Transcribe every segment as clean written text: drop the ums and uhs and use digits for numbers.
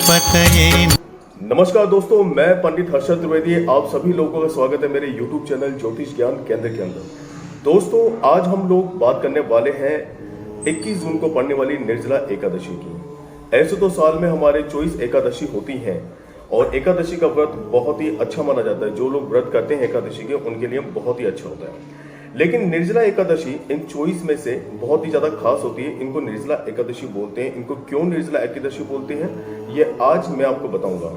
पतये। नमस्कार दोस्तों, मैं पंडित हर्षद त्रिवेदी, आप सभी लोगों का स्वागत है मेरे YouTube चैनल ज्योतिष ज्ञान केंद्र के अंदर। दोस्तों, आज हम लोग बात करने वाले हैं 21 जून को पड़ने वाली निर्जला एकादशी की। ऐसे तो साल में हमारे 24 एकादशी होती हैं और एकादशी का व्रत बहुत ही अच्छा माना जाता है। जो लोग व्रत करते हैं एकादशी के, उनके लिए बहुत ही अच्छा होता है। लेकिन निर्जला एकादशी इन 24 में से बहुत ही ज्यादा खास होती है। इनको निर्जला एकादशी बोलते हैं। इनको क्यों निर्जला एकादशी बोलते हैं, ये आज मैं आपको बताऊंगा।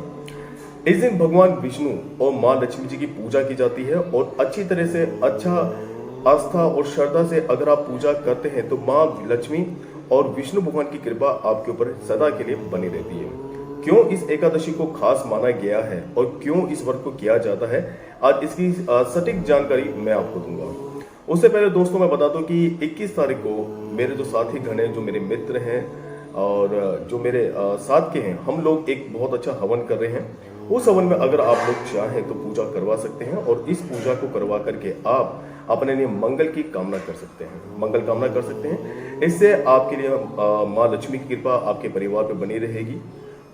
इस दिन भगवान विष्णु और माँ लक्ष्मी जी की पूजा की जाती है और अच्छी तरह से, अच्छा आस्था और श्रद्धा से अगर आप पूजा करते हैं तो माँ लक्ष्मी और विष्णु भगवान की कृपा आपके ऊपर सदा के लिए बनी रहती है। क्यों इस एकादशी को खास माना गया है और क्यों इस व्रत को किया जाता है, आज इसकी सटीक जानकारी मैं आपको दूंगा। उससे पहले दोस्तों मैं बता दूं कि 21 तारीख को मेरे जो साथी गण हैं, जो मेरे मित्र हैं और जो मेरे साथ के हैं, हम लोग एक बहुत अच्छा हवन कर रहे हैं। उस हवन में अगर आप लोग चाहें तो पूजा करवा सकते हैं और इस पूजा को करवा करके आप अपने लिए मंगल की कामना कर सकते हैं, मंगल कामना कर सकते हैं। इससे आपके लिए माँ लक्ष्मी की कृपा आपके परिवार पर बनी रहेगी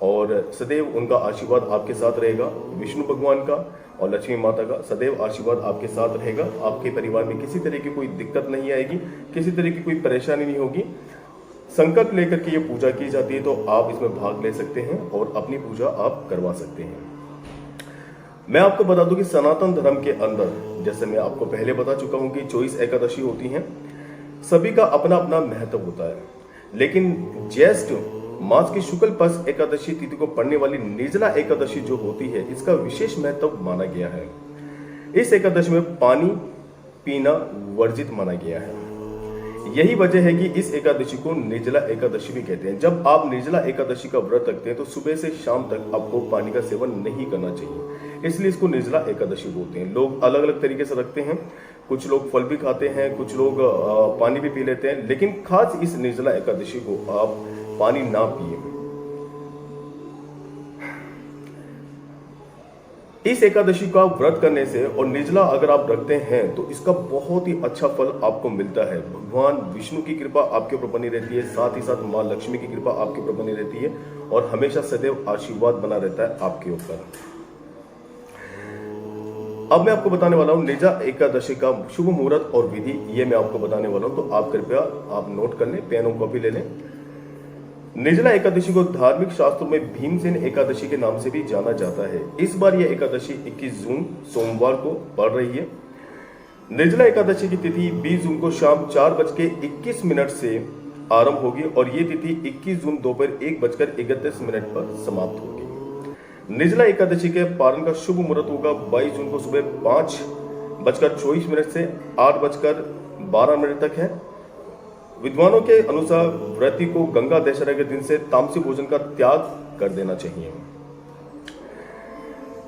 और सदैव उनका आशीर्वाद आपके साथ रहेगा। विष्णु भगवान का और लक्ष्मी माता का सदैव आशीर्वाद आपके साथ रहेगा। आपके परिवार में किसी तरह की कोई दिक्कत नहीं आएगी, किसी तरह की कोई परेशानी नहीं होगी। संकल्प लेकर के ये पूजा की जाती है तो आप इसमें भाग ले सकते हैं और अपनी पूजा आप करवा सकते हैं। मैं आपको बता दूं कि सनातन धर्म के अंदर, जैसे मैं आपको पहले बता चुका हूं कि 24 एकादशी होती हैं, सभी का अपना अपना महत्व होता है। लेकिन ज्येष्ठ मास की शुक्ल पक्ष एकादशी तिथि को पड़ने वाली निर्जला एकादशी जो होती है, इसका विशेष महत्व माना गया है। इस एकादशी में पानी पीना वर्जित माना गया है। यही वजह है कि इस एकादशी को निर्जला एकादशी भी कहते हैं। जब आप निर्जला एकादशी का व्रत रखते हैं तो सुबह से शाम तक आपको पानी का सेवन नहीं करना चाहिए, इसलिए इसको निर्जला एकादशी बोलते हैं। लोग अलग अलग तरीके से रखते हैं, कुछ लोग फल भी खाते हैं, कुछ लोग पानी भी पी लेते हैं। लेकिन खास इस निर्जला एकादशी को आप पानी ना पिए। इस एकादशी का व्रत करने से और निर्जला अगर आप रखते हैं तो इसका बहुत ही अच्छा फल आपको मिलता है। भगवान विष्णु की कृपा आपके ऊपर बनी रहती है, साथ ही साथ माँ लक्ष्मी की कृपा आपके ऊपर बनी रहती है और हमेशा सदैव आशीर्वाद बना रहता है आपके ऊपर। अब मैं आपको बताने वाला हूं निर्जला एकादशी का शुभ मुहूर्त और विधि, ये मैं आपको बताने वाला हूं, तो आप कृपया आप नोट कर लें, पेन और कॉपी ले लें। निर्जला एकादशी को धार्मिक शास्त्रों में भीमसेन एकादशी के नाम से भी जाना जाता है। इस बार यह एकादशी 21 जून सोमवार को पड़ रही है। निर्जला एकादशी की तिथि 20 जून को शाम 4:21 से आरंभ होगी और ये तिथि 21 जून दोपहर 1:31 पर समाप्त होगी। निर्जला एकादशी के पारण का शुभ मुहूर्त होगा 22 जून को सुबह 5:24 से 8:12 तक है। विद्वानों के अनुसार व्रती को गंगा दशहरा के दिन से तामसी भोजन का त्याग कर देना चाहिए।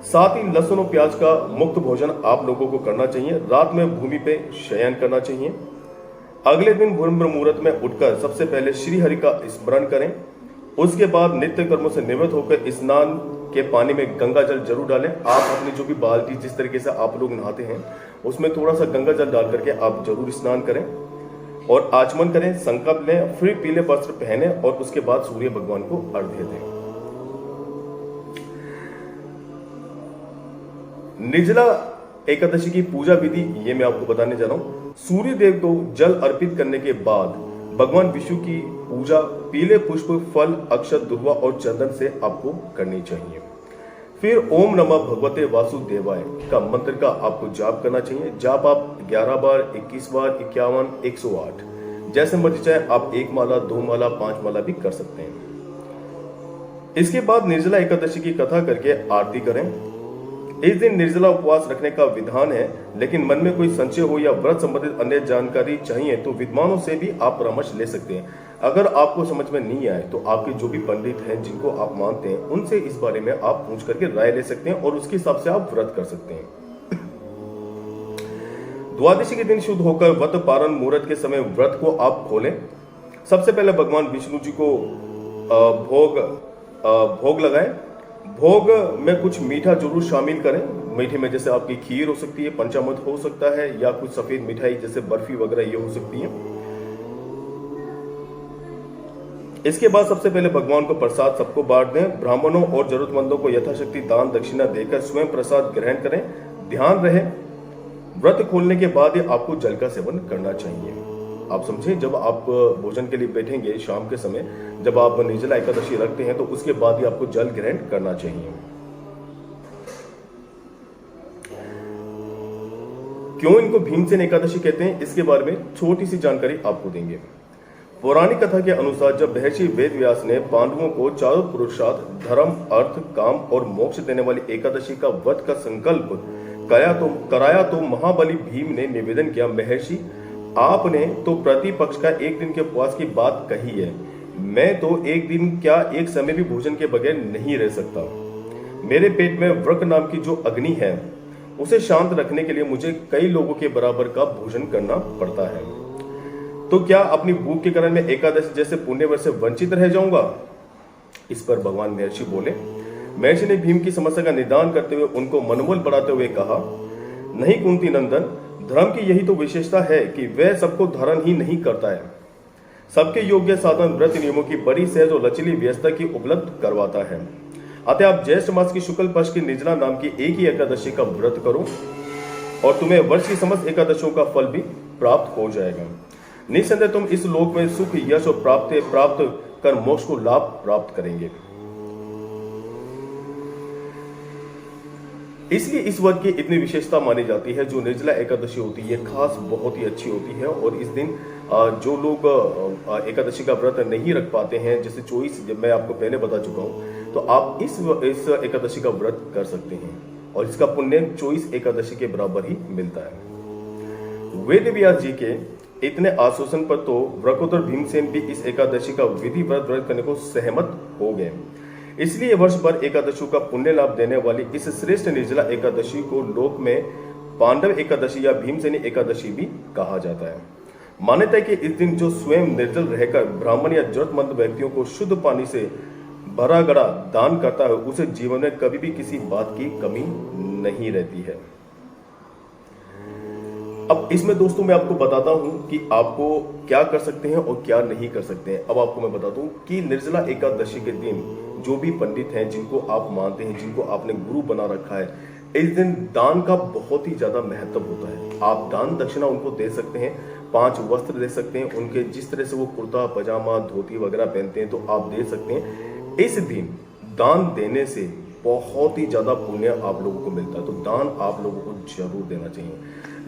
साथ ही लहसुन और प्याज का मुक्त भोजन आप लोगों को करना चाहिए। रात में भूमि पे शयन करना चाहिए। अगले दिन ब्रह्म मुहूर्त में उठकर सबसे पहले श्री हरि का स्मरण करें। उसके बाद नित्य कर्मों से निवृत्त होकर स्नान के पानी में गंगा जल जरूर डालें। आप अपनी जो भी बाल्टी, जिस तरीके से आप लोग नहाते हैं, उसमें थोड़ा सा गंगा जल डाल करके आप जरूर स्नान करें और आचमन करें, संकल्प लें, फिर पीले वस्त्र पहने और उसके बाद सूर्य भगवान को अर्घ्य दें। निर्जला एकादशी की पूजा विधि ये मैं आपको बताने जा रहा हूं। सूर्य देव को जल अर्पित करने के बाद भगवान विष्णु की पूजा पीले पुष्प, फल, अक्षत, दुर्वा और चंदन से आपको करनी चाहिए। फिर ओम नमः भगवते वासुदेवाय का मंत्र का आपको जाप करना चाहिए। जाप आप 11 बार, 21 बार, 51, 108 जैसे मर्जी चाहे आप 1 माला, 2 माला, 5 माला भी कर सकते हैं। इसके बाद निर्जला एकादशी की कथा करके आरती करें। इस दिन निर्जला उपवास रखने का विधान है, लेकिन मन में कोई संशय हो या व्रत संबंधित अन्य जानकारी चाहिए तो विद्वानों से भी आप परामर्श ले सकते हैं। अगर आपको समझ में नहीं आए तो आपके जो भी पंडित हैं, जिनको आप मानते हैं, उनसे इस बारे में आप पूछ करके राय ले सकते हैं और उसके हिसाब से आप व्रत कर सकते हैं। द्वादशी के दिन शुद्ध होकर व्रत पारण मुहूर्त के समय व्रत को आप खोलें। सबसे पहले भगवान विष्णु जी को भोग लगाएं। भोग में कुछ मीठा जरूर शामिल करें। मीठे में जैसे आपकी खीर हो सकती है, पंचामृत हो सकता है, या कुछ सफेद मिठाई जैसे बर्फी वगैरह ये हो सकती है। इसके बाद सबसे पहले भगवान को प्रसाद सबको बांट दें। ब्राह्मणों और जरूरतमंदों को यथाशक्ति दान दक्षिणा देकर स्वयं प्रसाद ग्रहण करें। ध्यान रहे, व्रत खोलने के बाद ही आपको जल का सेवन करना चाहिए। आप समझें, जब आप भोजन के लिए बैठेंगे शाम के समय, जब आप निर्जला एकादशी रखते हैं तो उसके बाद ही आपको जल ग्रहण करना चाहिए। क्यों इनको भीमसेन एकादशी कहते हैं, इसके बारे में छोटी सी जानकारी आपको देंगे। पौराणिक कथा के अनुसार जब महर्षि वेदव्यास ने पांडवों को चारों पुरुषार्थ धर्म, अर्थ, काम और मोक्ष देने वाली एकादशी का व्रत का संकल्प कराया तो महाबली भीम ने निवेदन किया, महर्षि आपने तो प्रतिपक्ष का एक दिन के उपवास की बात कही है, मैं तो एक दिन क्या एक समय भी भोजन के बगैर नहीं रह सकता। मेरे पेट में व्रक नाम की जो अग्नि है उसे शांत रखने के लिए मुझे कई लोगों के बराबर का भोजन करना पड़ता है, तो क्या अपनी भूख के कारण मैं एकादशी जैसे पुण्य से वंचित रह जाऊंगा। इस पर भगवान महर्षि बोले। महर्षि ने भीम की समस्या का निदान करते हुए उनको मनोबल बढ़ाते हुए कहा, नहीं कुंती नंदन, धर्म की यही तो विशेषता है कि वह सबको धारण ही नहीं करता है, सबके योग्य साधन व्रत नियमों की बड़ी सहज और लचीली व्यवस्था की उपलब्ध करवाता है। अतः आप ज्येष्ठ मास की शुक्ल पक्ष की निर्जला नाम की एक ही एकादशी का व्रत करो और तुम्हें वर्ष की समस्त एकादशियों का फल भी प्राप्त हो जाएगा। निस्संदेह तुम इस लोक में सुख, यश और प्राप्त कर मोक्ष को लाभ प्राप्त करेंगे। इसलिए इस व्रत की इतनी विशेषता मानी जाती है। जो निर्जला एकादशी होती है खास बहुत ही अच्छी होती है, और इस दिन जो लोग एकादशी का व्रत नहीं रख पाते हैं, जैसे 24 जब मैं आपको पहले बता चुका हूं, तो आप इस एकादशी का व्रत कर सकते हैं और इसका पुण्य 24 एकादशी के बराबर ही मिलता है। वेदव्यास जी के इतने आश्वासन पर तो व्रकोत्तर भीमसेन भी इस एकादशी का विधि व्रत करने को सहमत हो गए। इसलिए वर्ष भर एकादशियों का पुण्य लाभ देने वाली इस श्रेष्ठ निर्जला एकादशी को लोक में पांडव एकादशी या भीमसेनी एकादशी भी कहा जाता है। मान्यता है कि इस दिन जो स्वयं निर्जल रहकर ब्राह्मण या जरूरतमंद व्यक्तियों को शुद्ध पानी से भरा गड़ा दान करता है, उसे जीवन में कभी भी किसी बात की कमी नहीं रहती है। अब इसमें दोस्तों मैं आपको बताता हूं कि आपको क्या कर सकते हैं और क्या नहीं कर सकते हैं। अब आपको मैं बताता हूं कि निर्जला एकादशी के दिन जो भी पंडित हैं, जिनको आप मानते हैं, जिनको आपने गुरु बना रखा है, इस दिन दान का बहुत ही ज्यादा महत्व होता है। आप दान दक्षिणा उनको दे सकते हैं, 5 वस्त्र दे सकते हैं, उनके जिस तरह से वो कुर्ता पजामा धोती वगैरह पहनते हैं तो आप दे सकते हैं। इस दिन दान देने से बहुत ही ज्यादा पुण्य आप लोगों को मिलता है, तो दान आप लोगों को जरूर देना चाहिए।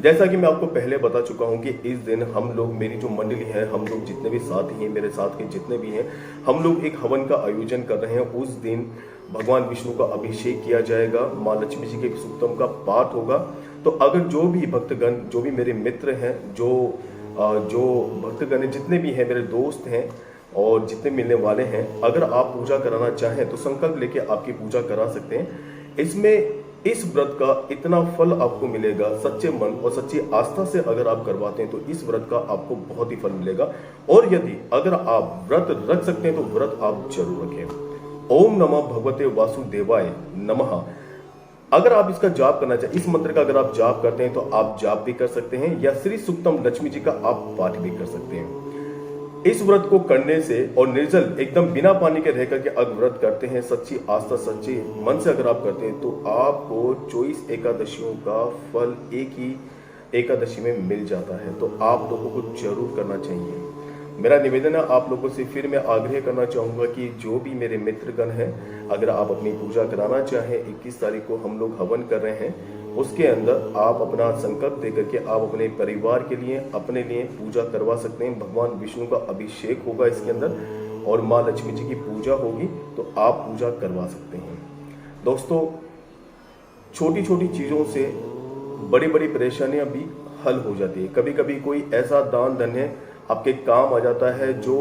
जैसा कि मैं आपको पहले बता चुका हूं कि इस दिन हम लोग, मेरी जो मंडली है, हम लोग जितने भी साथी हैं, मेरे साथ के जितने भी हैं, हम लोग एक हवन का आयोजन कर रहे हैं। उस दिन भगवान विष्णु का अभिषेक किया जाएगा, माँ लक्ष्मी जी के सूक्तम का पाठ होगा। तो अगर जो भी भक्तगण, जो भी मेरे मित्र हैं, जो भक्तगण जितने भी हैं, मेरे दोस्त हैं और जितने मिलने वाले हैं, अगर आप पूजा कराना चाहें तो संकल्प लेके आपकी पूजा करा सकते हैं। इसमें इस व्रत का इतना फल आपको मिलेगा, सच्चे मन और सच्ची आस्था से अगर आप करवाते हैं तो इस व्रत का आपको बहुत ही फल मिलेगा। और यदि अगर आप व्रत रख सकते हैं तो व्रत आप जरूर रखें। ओम नमः भगवते वासुदेवाय नमः। अगर आप इसका जाप करना चाहें, इस मंत्र का अगर आप जाप करते हैं तो आप जाप भी कर सकते हैं, या श्री सूक्तम लक्ष्मी जी का आप पाठ भी कर सकते हैं। इस व्रत को करने से और निर्जल एकदम बिना पानी के रह करके अगर व्रत करते हैं, सच्ची आस्था सच्चे मन से अगर आप करते हैं तो आपको 24 एकादशियों का फल एक ही एकादशी में मिल जाता है। तो आप लोगों को जरूर करना चाहिए। मेरा निवेदन है आप लोगों से, फिर मैं आग्रह करना चाहूंगा कि जो भी मेरे मित्रगण हैं, अगर आप अपनी पूजा कराना चाहें, 21 तारीख को हम लोग हवन कर रहे हैं, उसके अंदर आप अपना संकल्प देकर के आप अपने परिवार के लिए, अपने लिए पूजा करवा सकते हैं। भगवान विष्णु का अभिषेक होगा इसके अंदर और माँ लक्ष्मी जी की पूजा होगी, तो आप पूजा करवा सकते हैं। दोस्तों, छोटी छोटी चीजों से बड़ी बड़ी परेशानियां भी हल हो जाती है। कभी कभी कोई ऐसा दान धन्य आपके काम आ जाता है जो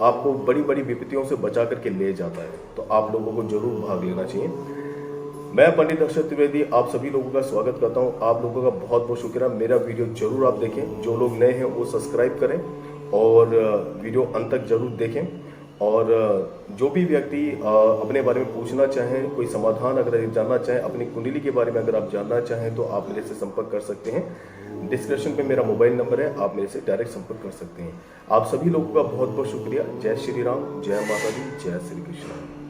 आपको बड़ी बड़ी विपत्तियों से बचा करके ले जाता है, तो आप लोगों को जरूर भाग लेना चाहिए। मैं पंडित हर्षद त्रिवेदी आप सभी लोगों का स्वागत करता हूं। आप लोगों का बहुत बहुत शुक्रिया। मेरा वीडियो जरूर आप देखें, जो लोग नए हैं वो सब्सक्राइब करें और वीडियो अंत तक जरूर देखें। और जो भी व्यक्ति अपने बारे में पूछना चाहें, कोई समाधान अगर जानना चाहें, अपनी कुंडली के बारे में अगर आप जानना चाहें तो आप मेरे से संपर्क कर सकते हैं। डिस्क्रिप्शन पे मेरा मोबाइल नंबर है, आप मेरे से डायरेक्ट संपर्क कर सकते हैं। आप सभी लोगों का बहुत बहुत शुक्रिया। जय श्री राम, जय माता दी, जय श्री कृष्ण।